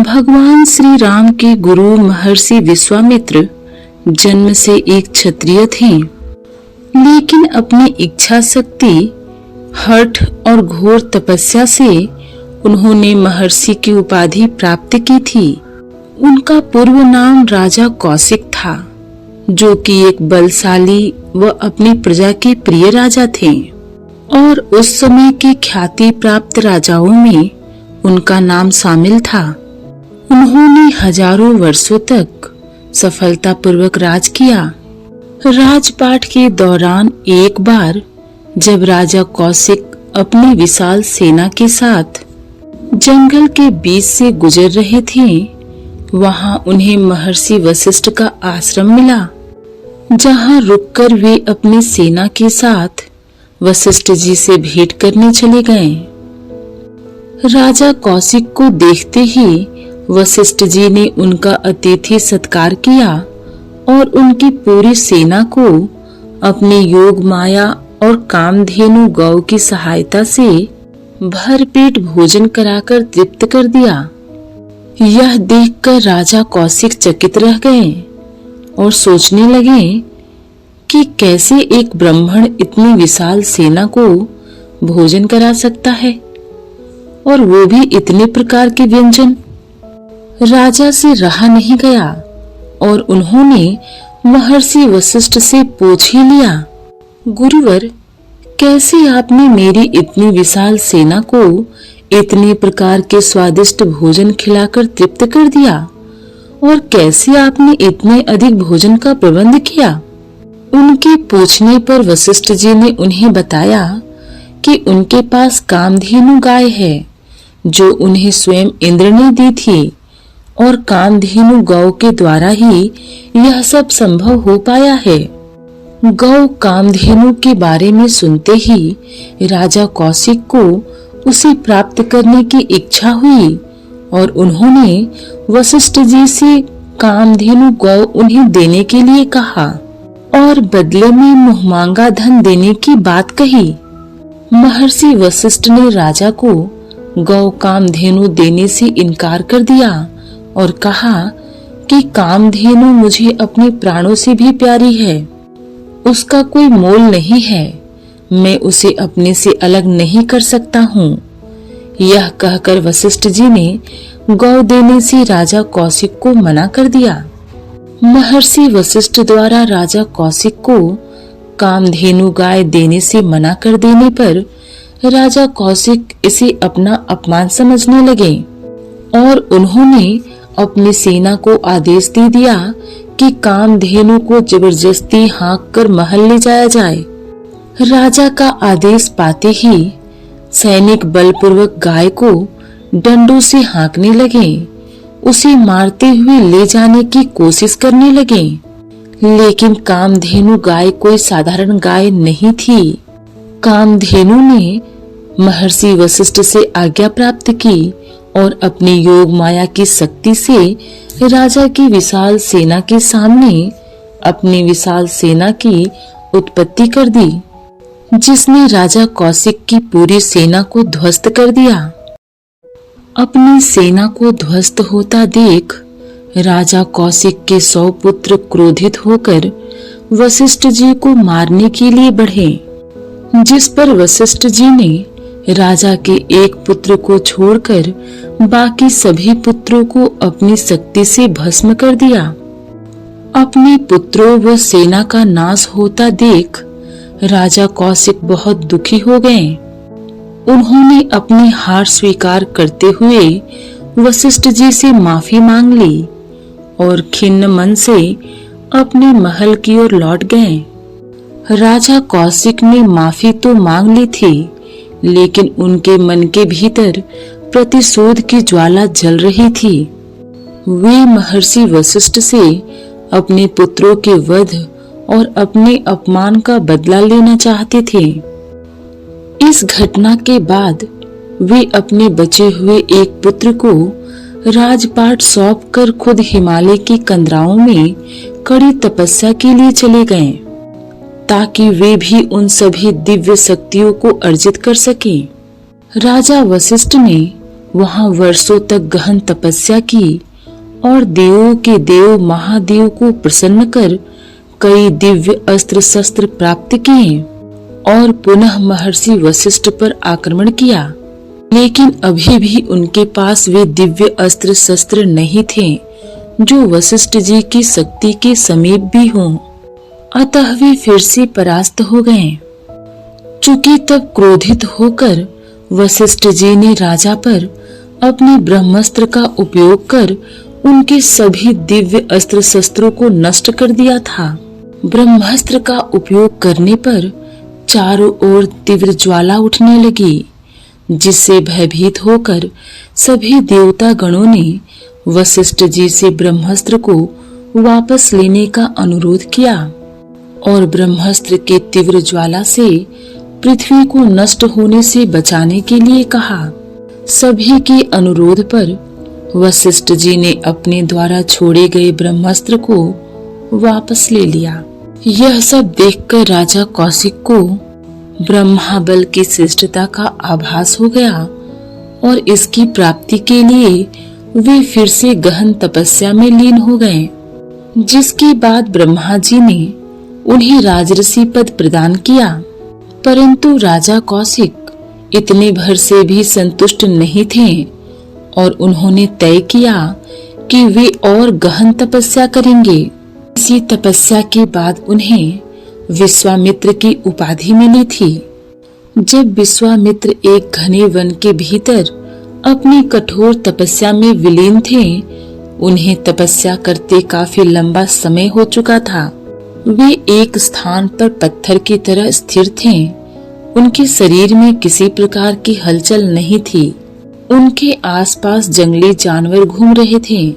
भगवान श्री राम के गुरु महर्षि विश्वामित्र जन्म से एक क्षत्रिय थे, लेकिन अपनी इच्छा शक्ति, हठ और घोर तपस्या से उन्होंने महर्षि की उपाधि प्राप्त की थी। उनका पूर्व नाम राजा कौशिक था, जो कि एक बलशाली व अपनी प्रजा के प्रिय राजा थे और उस समय के ख्याति प्राप्त राजाओं में उनका नाम शामिल था। उन्होंने हजारों वर्षों तक सफलतापूर्वक राज किया। राजपाट के दौरान एक बार जब राजा कौशिक अपनी विशाल सेना के साथ जंगल के बीच से गुजर रहे थे, वहां उन्हें महर्षि वशिष्ठ का आश्रम मिला, जहां रुककर वे अपनी सेना के साथ वशिष्ठ जी से भेंट करने चले गए। राजा कौशिक को देखते ही वशिष्ठ जी ने उनका अतिथि सत्कार किया और उनकी पूरी सेना को अपनी योग माया और कामधेनु गौ की सहायता से भरपेट भोजन कराकर तृप्त कर दिया। यह देखकर राजा कौशिक चकित रह गए और सोचने लगे कि कैसे एक ब्राह्मण इतनी विशाल सेना को भोजन करा सकता है, और वो भी इतने प्रकार के व्यंजन। राजा से रहा नहीं गया और उन्होंने महर्षि वशिष्ठ से पूछ ही लिया, गुरुवर, कैसे आपने मेरी इतनी विशाल सेना को इतने प्रकार के स्वादिष्ट भोजन खिलाकर तृप्त कर दिया, और कैसे आपने इतने अधिक भोजन का प्रबंध किया? उनके पूछने पर वशिष्ठ जी ने उन्हें बताया कि उनके पास कामधेनु गाय है, जो उन्हें स्वयं इंद्र ने दी थी, और कामधेनु गौ के द्वारा ही यह सब संभव हो पाया है। गौ कामधेनु के बारे में सुनते ही राजा कौशिक को उसे प्राप्त करने की इच्छा हुई और उन्होंने वशिष्ठ जी से कामधेनु गौ उन्हें देने के लिए कहा और बदले में मुहमांगा धन देने की बात कही। महर्षि वशिष्ठ ने राजा को गौ कामधेनु देने से इनकार कर दिया और कहा कि कामधेनु मुझे अपने प्राणों से भी प्यारी है, उसका कोई मोल नहीं है, मैं उसे अपने से अलग नहीं कर सकता हूँ। यह कहकर वशिष्ठ जी ने गौ देने से राजा कौशिक को मना कर दिया। महर्षि वशिष्ठ द्वारा राजा कौशिक को कामधेनु गाय देने से मना कर देने पर राजा कौशिक इसे अपना अपमान समझने लगे और उन्होंने अपनी सेना को आदेश दे दिया कि कामधेनु को जबरदस्ती हाँक कर महल ले जाया जाए। राजा का आदेश पाते ही सैनिक बलपूर्वक गाय को डंडों से हाँकने लगे, उसे मारते हुए ले जाने की कोशिश करने लगे। लेकिन कामधेनु गाय कोई साधारण गाय नहीं थी। कामधेनु ने महर्षि वशिष्ठ से आज्ञा प्राप्त की और अपनी योग माया की शक्ति से राजा की विशाल सेना के सामने अपनी विशाल सेना की उत्पत्ति कर दी, जिसने राजा कौशिक की पूरी सेना को ध्वस्त कर दिया। अपनी सेना को ध्वस्त होता देख राजा कौशिक के 100 पुत्र क्रोधित होकर वशिष्ठ जी को मारने के लिए बढ़े, जिस पर वशिष्ठ जी ने राजा के एक पुत्र को छोड़कर बाकी सभी पुत्रों को अपनी शक्ति से भस्म कर दिया। अपने पुत्रों व सेना का नाश होता देख राजा कौशिक बहुत दुखी हो गए। उन्होंने अपनी हार स्वीकार करते हुए वशिष्ठ जी से माफी मांग ली और खिन्न मन से अपने महल की ओर लौट गए। राजा कौशिक ने माफी तो मांग ली थी, लेकिन उनके मन के भीतर प्रतिशोध की ज्वाला जल रही थी। वे महर्षि वशिष्ठ से अपने पुत्रों के वध और अपने अपमान का बदला लेना चाहते थे। इस घटना के बाद वे अपने बचे हुए एक पुत्र को राजपाट सौंपकर खुद हिमालय की कंदराओं में कड़ी तपस्या के लिए चले गए, ताकि वे भी उन सभी दिव्य शक्तियों को अर्जित कर सकें। राजा वशिष्ठ ने वहां वर्षों तक गहन तपस्या की और देवों के देव महादेव को प्रसन्न कर कई दिव्य अस्त्र शस्त्र प्राप्त किए और पुनः महर्षि वशिष्ठ पर आक्रमण किया। लेकिन अभी भी उनके पास वे दिव्य अस्त्र शस्त्र नहीं थे जो वशिष्ठ जी की शक्ति के समीप भी हों। अतः वे फिर से परास्त हो गए। चूंकि तब क्रोधित होकर वशिष्ठ जी ने राजा पर अपने ब्रह्मास्त्र का उपयोग कर उनके सभी दिव्य अस्त्र शस्त्रों को नष्ट कर दिया था। ब्रह्मास्त्र का उपयोग करने पर चारों ओर तीव्र ज्वाला उठने लगी, जिससे भयभीत होकर सभी देवता गणों ने वशिष्ठ जी से ब्रह्मास्त्र को वापस लेने का अनुरोध किया और ब्रह्मास्त्र के तीव्र ज्वाला से पृथ्वी को नष्ट होने से बचाने के लिए कहा। सभी के अनुरोध पर वशिष्ठ जी ने अपने द्वारा छोड़े गए ब्रह्मास्त्र को वापस ले लिया। यह सब देखकर राजा कौशिक को ब्रह्मा बल की श्रेष्ठता का आभास हो गया और इसकी प्राप्ति के लिए वे फिर से गहन तपस्या में लीन हो गए, जिसके बाद ब्रह्मा जी ने उन्हें राजर्षि पद प्रदान किया। परंतु राजा कौशिक इतने भर से भी संतुष्ट नहीं थे और उन्होंने तय किया कि वे और गहन तपस्या करेंगे। इसी तपस्या के बाद उन्हें विश्वामित्र की उपाधि मिली थी। जब विश्वामित्र एक घने वन के भीतर अपनी कठोर तपस्या में विलीन थे, उन्हें तपस्या करते काफी लंबा समय हो चुका था। वे एक स्थान पर पत्थर की तरह स्थिर थे। उनके शरीर में किसी प्रकार की हलचल नहीं थी। उनके आसपास जंगली जानवर घूम रहे थे।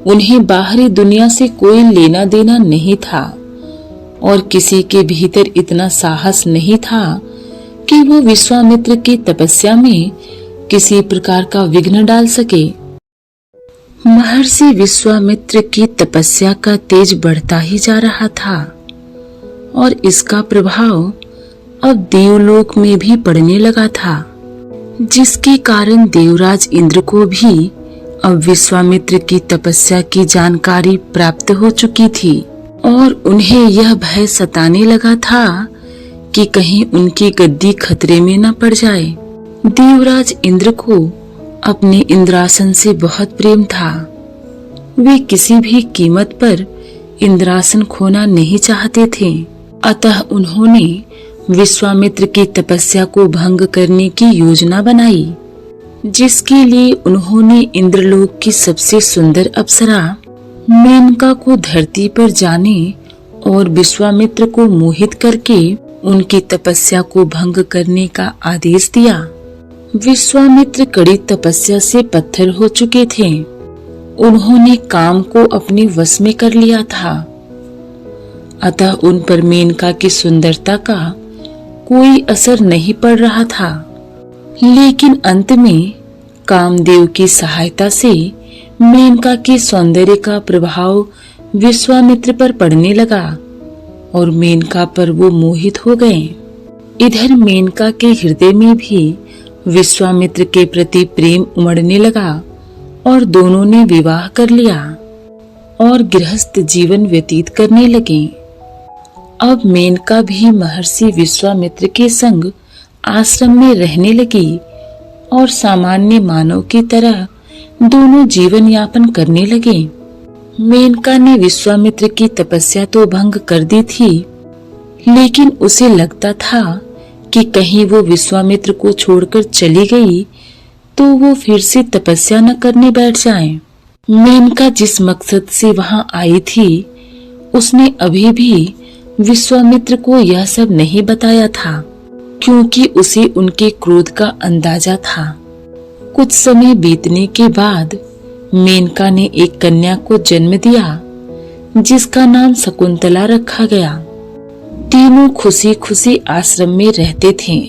उन्हें बाहरी दुनिया से कोई लेना देना नहीं था और किसी के भीतर इतना साहस नहीं था कि वो विश्वामित्र की तपस्या में किसी प्रकार का विघ्न डाल सके। महर्षि विश्वामित्र की तपस्या का तेज बढ़ता ही जा रहा था और इसका प्रभाव अब देवलोक में भी पड़ने लगा था, जिसके कारण देवराज इंद्र को भी अब विश्वामित्र की तपस्या की जानकारी प्राप्त हो चुकी थी और उन्हें यह भय सताने लगा था कि कहीं उनकी गद्दी खतरे में न पड़ जाए। देवराज इंद्र को अपने इंद्रासन से बहुत प्रेम था। वे किसी भी कीमत पर इंद्रासन खोना नहीं चाहते थे। अतः उन्होंने विश्वामित्र की तपस्या को भंग करने की योजना बनाई, जिसके लिए उन्होंने इंद्रलोक की सबसे सुंदर अप्सरा मेनका को धरती पर जाने और विश्वामित्र को मोहित करके उनकी तपस्या को भंग करने का आदेश दिया। विश्वामित्र कड़ी तपस्या से पत्थर हो चुके थे। उन्होंने काम को अपने वश में कर लिया था, अतः उन पर मेनका की सुंदरता का कोई असर नहीं पड़ रहा था। लेकिन अंत में कामदेव की सहायता से मेनका के सौंदर्य का प्रभाव विश्वामित्र पर पड़ने लगा और मेनका पर वो मोहित हो गए। इधर मेनका के हृदय में भी विश्वामित्र के प्रति प्रेम उमड़ने लगा और दोनों ने विवाह कर लिया और गृहस्थ जीवन व्यतीत करने लगे। अब मेनका भी महर्षि विश्वामित्र के संग आश्रम में रहने लगी और सामान्य मानव की तरह दोनों जीवन यापन करने लगे। मेनका ने विश्वामित्र की तपस्या तो भंग कर दी थी, लेकिन उसे लगता था कि कहीं वो विश्वामित्र को छोड़कर चली गई तो वो फिर से तपस्या न करने बैठ जाए। मेनका जिस मकसद से वहां आई थी, उसने अभी भी विश्वामित्र को यह सब नहीं बताया था, क्योंकि उसे उनके क्रोध का अंदाजा था। कुछ समय बीतने के बाद मेनका ने एक कन्या को जन्म दिया, जिसका नाम शकुंतला रखा गया। तीनों खुशी खुशी आश्रम में रहते थे।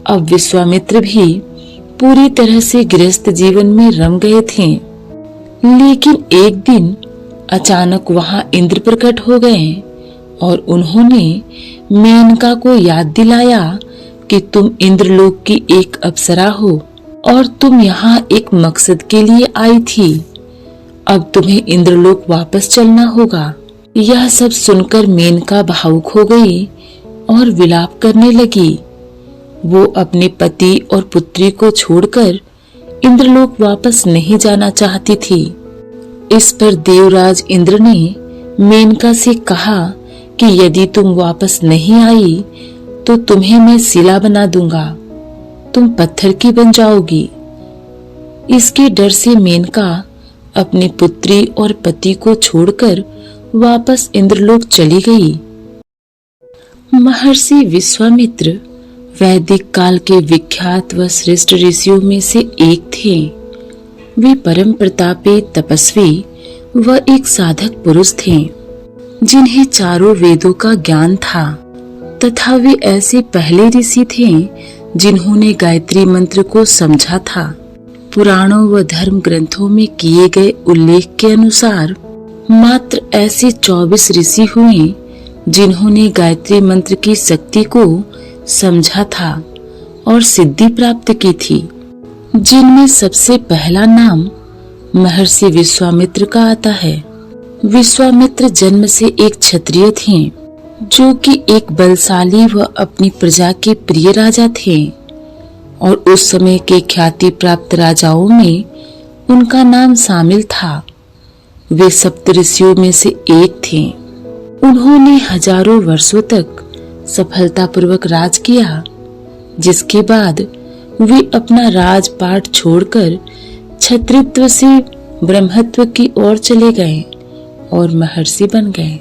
अब विश्वामित्र भी पूरी तरह से गृहस्थ जीवन में रम गए थे। लेकिन एक दिन अचानक वहां इंद्र प्रकट हो गए और उन्होंने मेनका को याद दिलाया कि तुम इंद्रलोक की एक अप्सरा हो और तुम यहाँ एक मकसद के लिए आई थी। अब तुम्हें इंद्रलोक वापस चलना होगा। यह सब सुनकर मेनका भावुक हो गई और विलाप करने लगी। वो अपने पति और पुत्री को छोड़कर इंद्रलोक वापस नहीं जाना चाहती थी। इस पर देवराज इंद्र ने मेनका से कहा कि यदि तुम वापस नहीं आई तो तुम्हें मैं शिला बना दूंगा, तुम पत्थर की बन जाओगी। इसके डर से मेनका अपनी पुत्री और पति को छोड़कर वापस इंद्रलोक चली गई। महर्षि विश्वामित्र वैदिक काल के विख्यात व श्रेष्ठ ऋषियों में से एक थे। वे परम प्रतापी, तपस्वी व एक साधक पुरुष थे, जिन्हें चारों वेदों का ज्ञान था, तथा वे ऐसे पहले ऋषि थे जिन्होंने गायत्री मंत्र को समझा था। पुराणों व धर्म ग्रंथों में किए गए उल्लेख के अनुसार मात्र ऐसे 24 ऋषि हुए जिन्होंने गायत्री मंत्र की शक्ति को समझा था और सिद्धि प्राप्त की थी, जिनमें सबसे पहला नाम महर्षि विश्वामित्र का आता है। विश्वामित्र जन्म से एक क्षत्रिय थे, जो कि एक बलशाली व अपनी प्रजा के प्रिय राजा थे, और उस समय के ख्याति प्राप्त राजाओं में उनका नाम शामिल था। वे सप्तऋषियों में से एक थे। उन्होंने हजारों वर्षों तक सफलतापूर्वक राज किया, जिसके बाद वे अपना राजपाट छोड़कर क्षत्रित्व से ब्रह्मत्व की ओर चले गए और महर्षि बन गए।